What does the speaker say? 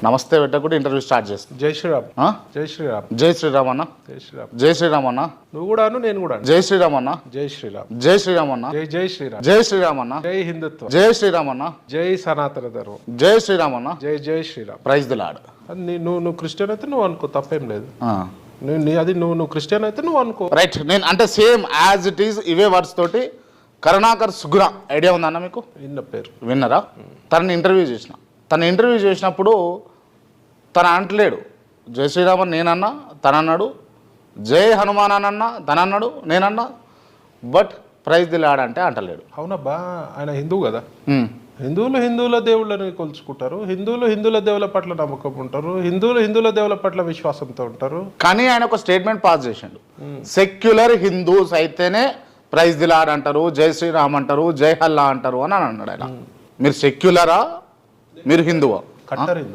నమస్తే పెట్టకుండా interview start చేస్తాను. జై శ్రీరామ్. ఆ? జై శ్రీరామ్. జై శ్రీరామ్ అన్న. జై శ్రీరామ్. జై శ్రీరామ్ అన్న. నువ్వు కూడాను, నేను కూడా. జై శ్రీరామ్ అన్న. జై శ్రీరామ్. జై శ్రీరామ్ అన్న. జై జై శ్రీరామ్. జై శ్రీరామ్ అన్న. జై హిందుత్వం. జై శ్రీరామ్ అన్న. జై సనాతన ధర్మం. జై శ్రీరామ్ అన్న. జై జై శ్రీరామ్. Praise the lord. అది నువ్వు క్రిస్టియన్ అయితే నువ్వు అనుకో, తప్పేం లేదు. నువ్వు క్రిస్టియన్ అయితే నువ్వు అనుకో. రైట్. నేను అంటే సేమ్ యాజ్ ఇట్ ఈస్ ఇవే వర్డ్స్ తోటి కరుణాకర్ సుగ్రా ఐడియా ఉందన్న మీకు? విన్న పేరు. విన్నరా? తనని ఇంటర్వ్యూ చేసిన. తను ఇంటర్వ్యూ చేసినప్పుడు తను అంటలేడు జై శ్రీరామ్ అని నేనన్నా, తను అన్నాడు. జై హనుమాన్ అని అన్నా, తను అన్నాడు, నేనన్నా. బట్ ప్రైజ్ ది లార్డ్ అంటే అంటలేడు. అవునబ్బా, ఆయన హిందువు కదా. హ్మ్. హిందువుల దేవుళ్ళని కొలుచుకుంటారు. హిందువుల దేవుల పట్ల నమ్మకం ఉంటారు. హిందువుల దేవుల పట్ల విశ్వాసంతో ఉంటారు. కానీ ఆయన ఒక స్టేట్మెంట్ పాస్ చేసిండు. సెక్యులర్ హిందూస్ అయితేనే ప్రైజ్ ది లార్డ్ అంటారు, జై శ్రీరామ్ అంటారు, జై హల్లా అంటారు అని అన్నాడు ఆయన. మీరు సెక్యులరా, మీరు హిందువా? కట్టర్ హిందూ.